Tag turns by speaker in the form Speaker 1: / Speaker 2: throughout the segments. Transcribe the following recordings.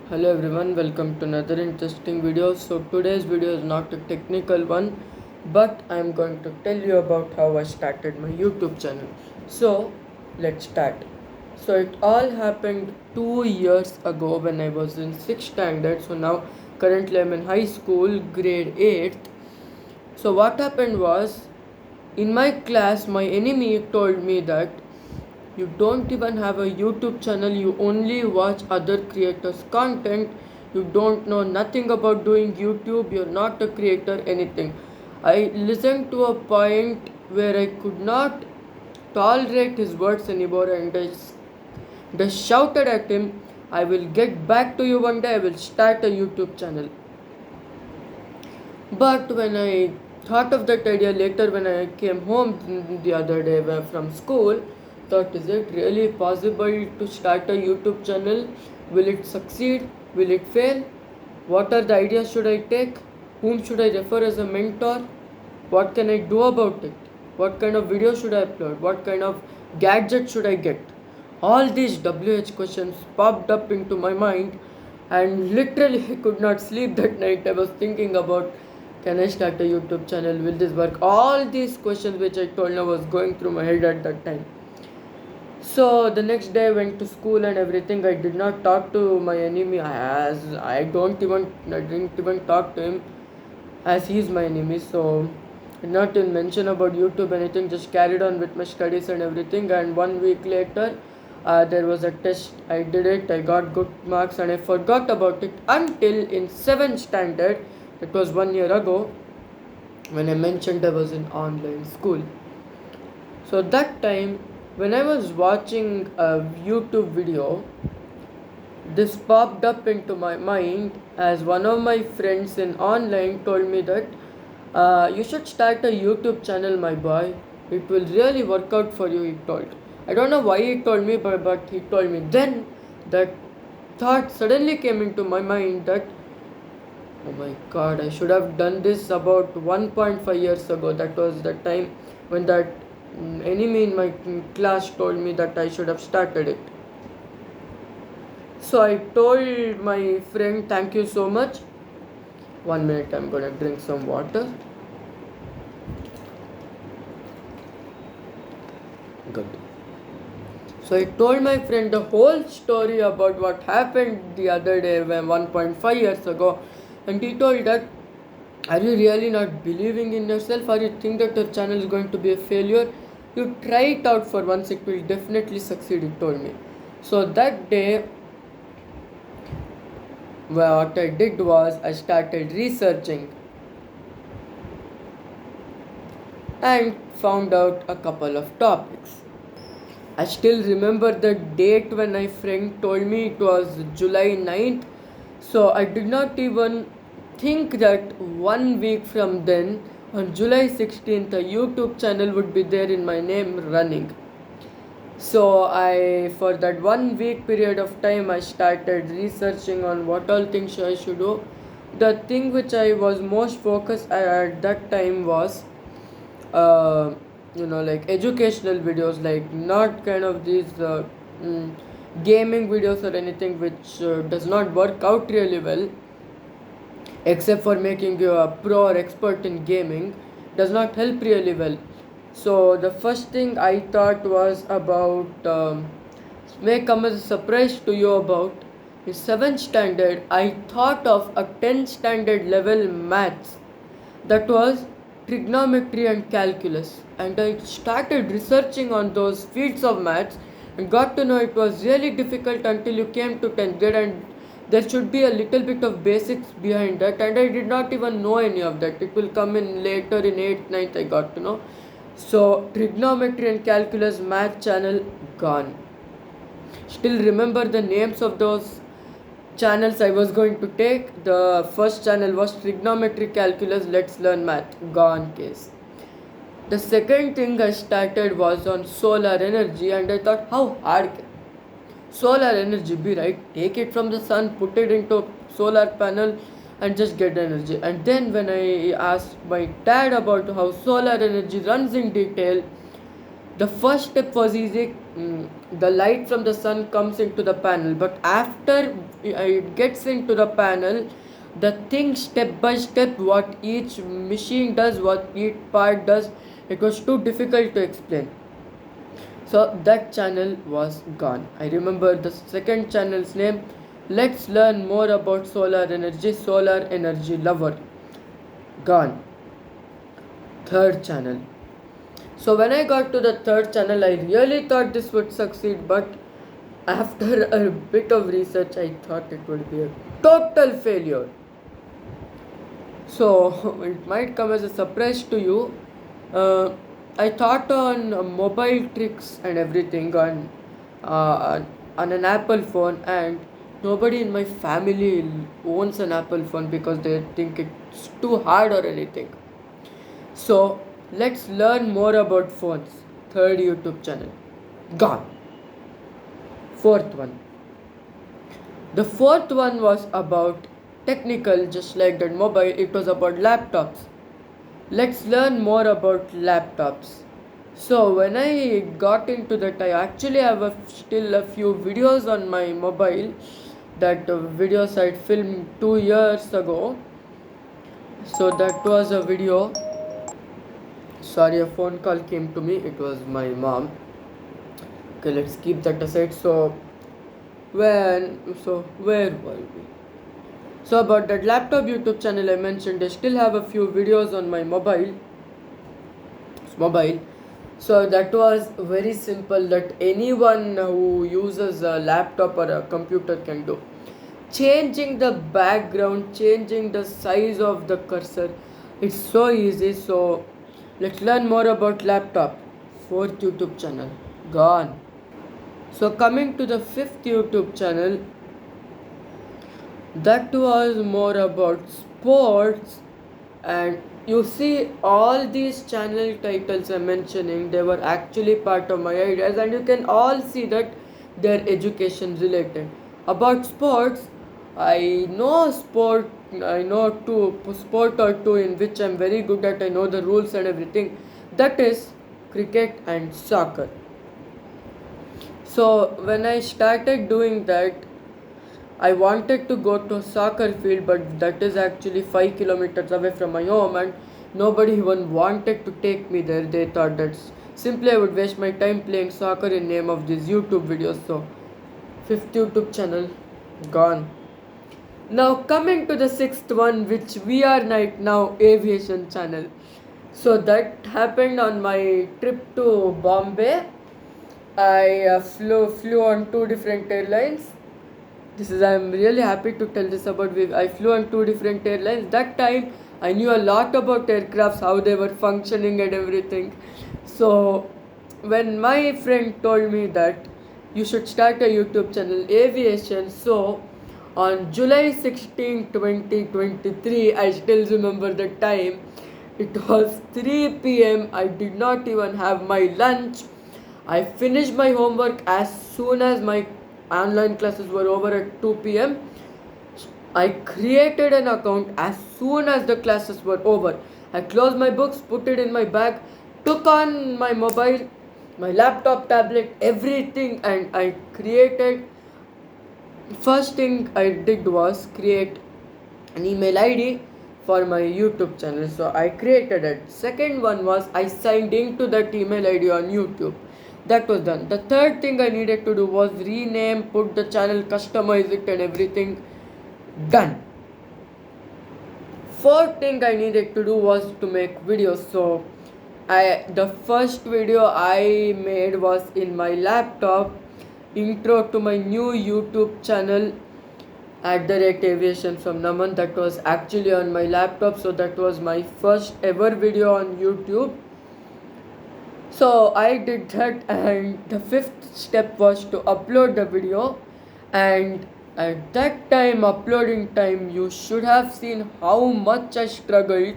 Speaker 1: Hello everyone, welcome to another interesting video. So today's video is not a technical one, but I am going to tell you about how I started my YouTube channel. So let's start. So it all happened 2 years ago when I was in 6th standard. So now currently I'm in high school, grade 8th. So what happened was, in my class my enemy told me that you don't even have a YouTube channel, you only watch other creators' content, you don't know nothing about doing YouTube, you're not a creator, anything. I listened to a point where I could not tolerate his words anymore and I just shouted at him, I will get back to you one day, I will start a YouTube channel. But when I thought of that idea later, when I came home the other day from school, thought, is it really possible to start a YouTube channel? Will it succeed? Will it fail? What are the ideas should I take? Whom should I refer as a mentor? What can I do about it? What kind of video should I upload? What kind of gadget should I get? All these WH questions popped up into my mind, and literally I could not sleep that night. I was thinking about, can I start a YouTube channel? Will this work? All these questions which I told you was going through my head at that time. So the next day I went to school and everything. I did not talk to my enemy, as I didn't even talk to him, as he's my enemy. So I did not even mention about YouTube anything. Just carried on with my studies and everything. And 1 week later, there was a test. I did it. I got good marks and I forgot about it until in 7th standard. It was 1 year ago when I mentioned I was in online school. So that time, when I was watching a YouTube video, this popped up into my mind as one of my friends in online told me that you should start a YouTube channel, my boy. It will really work out for you, he told. I don't know why he told me, but he told me. Then that thought suddenly came into my mind that, oh my god, I should have done this about 1.5 years ago. That was the time when that enemy in my class told me that I should have started it. So I told my friend, thank you so much. 1 minute, I'm gonna drink some water. Good. So I told my friend the whole story about what happened the other day when 1.5 years ago, and he told that, are you really not believing in yourself? Or you think that your channel is going to be a failure? You try it out for once, it will definitely succeed, he told me. So that day, what I did was I started researching and found out a couple of topics. I still remember the date when my friend told me it was July 9th. So I did not even think that 1 week from then, on July 16th, a YouTube channel would be there in my name running. So for that 1 week period of time, I started researching on what all things I should do. The thing which I was most focused at that time was, like educational videos, like not kind of these gaming videos or anything which does not work out really well, except for making you a pro or expert in gaming, does not help really well. So the first thing I thought was about, may come as a surprise to you, about in 7th standard I thought of a 10th standard level maths, that was trigonometry and calculus, and I started researching on those fields of maths and got to know it was really difficult until you came to 10th grade, and there should be a little bit of basics behind that, and I did not even know any of that. It will come in later in 8th 9th I got to know. So trigonometry and calculus math channel gone. Still remember the names of those channels I was going to take. The first channel was trigonometry calculus, let's learn math, gone case. The second thing I started was on solar energy, and I thought, how hard can solar energy be, right? Take it from the sun, put it into solar panel and just get energy. And then when I asked my dad about how solar energy runs in detail, the first step was easy. the light from the sun comes into the panel, but after it gets into the panel, the thing step by step, what each machine does, what each part does, it was too difficult to explain. So that channel was gone. I remember the second channel's name, Let's Learn More About Solar Energy Lover. Gone. Third channel. So when I got to the third channel, I really thought this would succeed, but after a bit of research, I thought it would be a total failure. So it might come as a surprise to you. I thought on mobile tricks and everything on an Apple phone, and nobody in my family owns an Apple phone because they think it's too hard or anything. So let's learn more about phones. Third YouTube channel. Gone. Fourth one. The fourth one was about technical, just like that mobile, it was about laptops. Let's learn more about laptops. So when I got into that, I actually have still a few videos on my mobile. That videos I filmed 2 years ago. So that was a video. Sorry, a phone call came to me. It was my mom. Okay, let's keep that aside. So where were we? So about that laptop YouTube channel I mentioned, I still have a few videos on my mobile. So that was very simple, that anyone who uses a laptop or a computer can do. Changing the background, changing the size of the cursor, it's so easy. So let's learn more about laptop. Fourth YouTube channel, gone. So coming to the fifth YouTube channel, that was more about sports. And you see, all these channel titles I'm mentioning, they were actually part of my ideas, and you can all see that they're education related. About sports, I know sport or two in which I'm very good at. I know the rules and everything. That is cricket and soccer. So when I started doing that, I wanted to go to a soccer field, but that is actually 5 kilometers away from my home, and nobody even wanted to take me there. They thought that simply I would waste my time playing soccer in name of these YouTube videos. So, fifth YouTube channel, gone. Now coming to the sixth one, which we are right now, aviation channel. So that happened on my trip to Bombay. I flew on two different airlines. I'm really happy to tell this about. I flew on two different airlines. That time I knew a lot about aircrafts, how they were functioning and everything. So when my friend told me that you should start a YouTube channel, aviation, so on July 16, 2023, I still remember the time. It was 3 p.m. I did not even have my lunch. I finished my homework as soon as my online classes were over at 2 p.m. I created an account as soon as the classes were over. I closed my books, put it in my bag, took on my mobile, my laptop, tablet, everything, and I created. First thing I did was create an email ID for my YouTube channel. So I created it. Second one was I signed into that email ID on YouTube. That was done. The third thing I needed to do was rename, put the channel, customize it and everything. Done. Fourth thing I needed to do was to make videos. So the first video I made was in my laptop, intro to my new YouTube channel @aviation from Naman. That was actually on my laptop. So that was my first ever video on YouTube. So I did that, and the fifth step was to upload the video. And at that time, uploading time, you should have seen how much I struggled.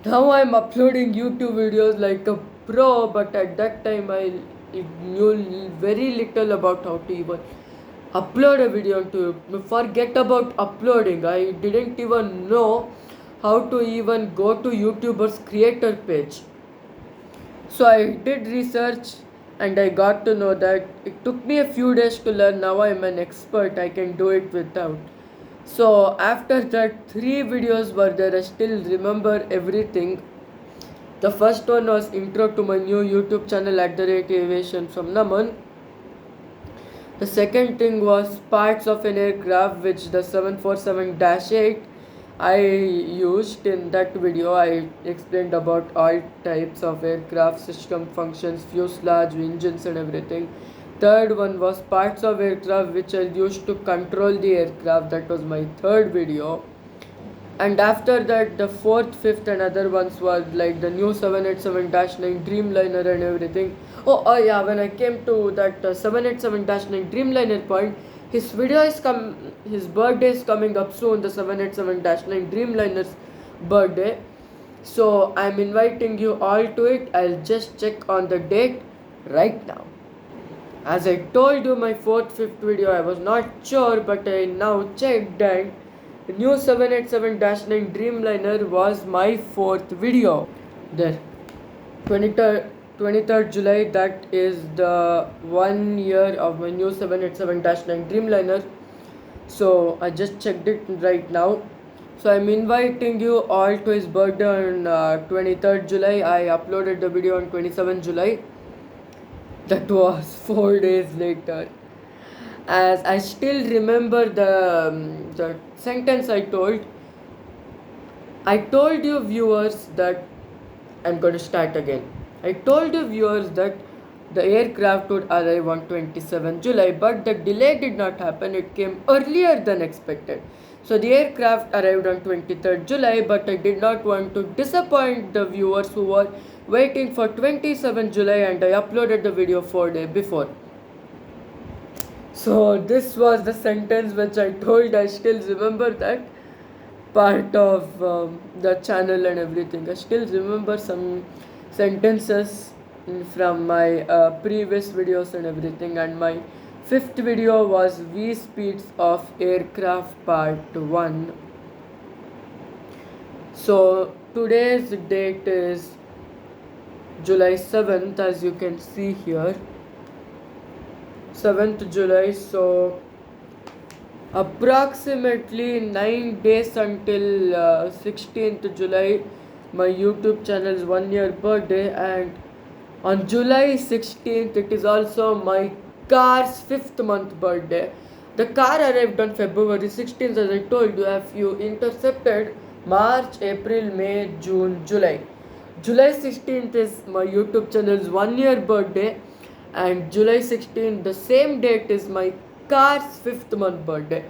Speaker 1: Now I'm uploading YouTube videos like a pro, but at that time I knew very little about how to even upload a video to YouTube. Forget about uploading. I didn't even know how to even go to YouTuber's creator page. So I did research, and I got to know that it took me a few days to learn. Now I'm an expert, I can do it without. So after that, 3 videos were there, I still remember everything. The first one was intro to my new YouTube channel @aviation from Naman. The second thing was parts of an aircraft, which the 747-8 I used. In that video I explained about all types of aircraft, system functions, fuselage, engines and everything. Third one was parts of aircraft which I used to control the aircraft. That was my third video. And after that, the fourth, fifth and other ones were like the new 787-9 Dreamliner and everything. Oh yeah, when I came to that 787-9 Dreamliner point, his birthday is coming up soon, the 787-9 Dreamliner's birthday. So I'm inviting you all to it. I'll just check on the date right now. As I told you, my fourth, fifth video, I was not sure, but I now checked and the new 787-9 Dreamliner was my fourth video. There, 23rd July, that is the 1 year of my new 787-9 Dreamliner. So I just checked it right now. So I'm inviting you all to his birthday on 23rd July. I uploaded the video on 27th July. That was 4 days later. As I still remember the sentence I told. I told you viewers that I'm going to start again. I told you viewers that the aircraft would arrive on 27th July, but the delay did not happen. It came earlier than expected. So the aircraft arrived on 23rd July, but I did not want to disappoint the viewers who were waiting for 27th July, and I uploaded the video 4 days before. So this was the sentence which I told. I still remember that part of the channel and everything. I still remember some sentences from my previous videos and everything. And my fifth video was V speeds of aircraft part 1. So today's date is July 7th, as you can see here. 7th July, so approximately 9 days until 16th July, my YouTube channel's 1 year birthday, and on July 16th it is also my car's 5th month birthday. The car arrived on February 16th, as I told you. If you intercepted March, April, May, June, July. July 16th is my YouTube channel's 1 year birthday, and July 16th, the same date, is my car's 5th month birthday.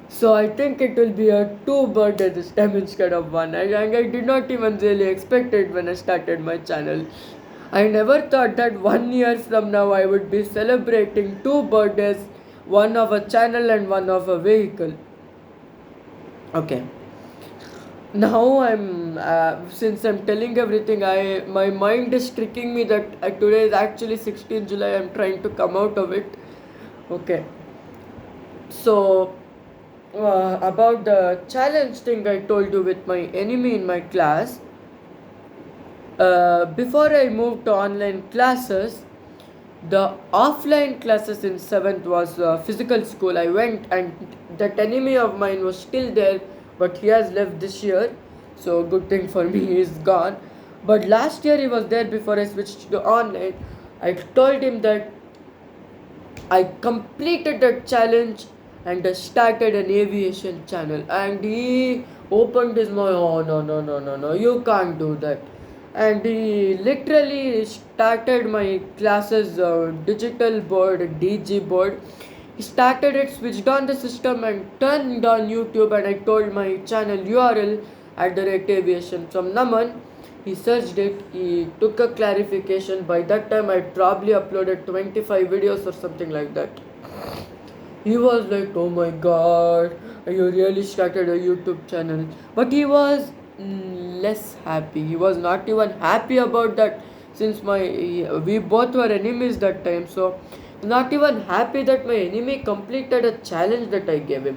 Speaker 1: So I think it will be a 2 birthday this time instead of 1. And I did not even really expect it when I started my channel. I never thought that 1 year from now I would be celebrating 2 birthdays, one of a channel and one of a vehicle. Okay. Now since I'm telling everything, my mind is tricking me that today is actually 16th July. I'm trying to come out of it. Okay. So about the challenge thing I told you with my enemy in my class. Before I moved to online classes, the offline classes in 7th was physical school. I went, and that enemy of mine was still there, but he has left this year, so good thing for me, he is gone. But last year he was there before I switched to online. I told him that I completed that challenge and I started an aviation channel, and he opened his mouth. Oh no, you can't do that. And he literally started my classes digital board, DG board. He started it, switched on the system and turned on YouTube, and I told my channel URL @aviation from Naman. He searched it, he took a clarification. By that time I probably uploaded 25 videos or something like that. He was like, oh my god, you really started a YouTube channel. But he was less happy. He was not even happy about that, since we both were enemies that time. So not even happy that my enemy completed a challenge that I gave him.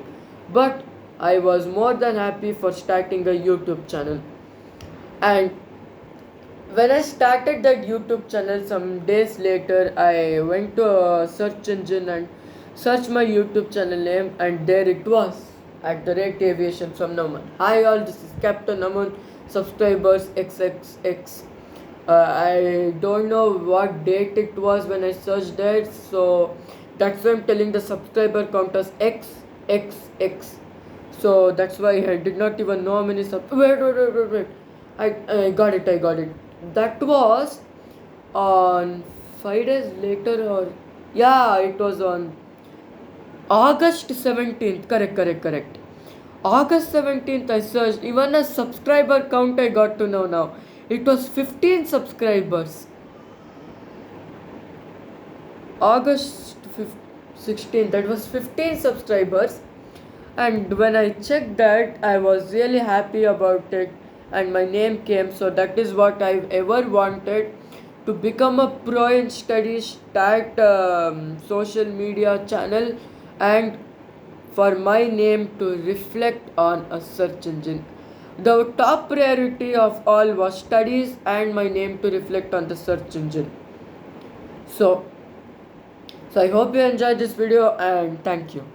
Speaker 1: But I was more than happy for starting a YouTube channel. And When I started that YouTube channel some days later, I went to a search engine and searched my YouTube channel name, and there it was, at the rate aviation from Naman. Hi all, this is Captain Naman, subscribers XXX. I don't know what date it was when I searched it, so that's why I'm telling the subscriber count as XXX. So that's why I did not even know how many wait. I got it. That was on 5 days later, or yeah, it was on August 17th. Correct. August 17th, I searched. Even a subscriber count I got to know now. It was 15 subscribers. August 16th, that was 15 subscribers. And when I checked that, I was really happy about it, and my name came. So that is what I've ever wanted, to become a pro in studies, start social media channel, and for my name to reflect on a search engine. The top priority of all was studies and my name to reflect on the search engine. So I hope you enjoyed this video, and thank you.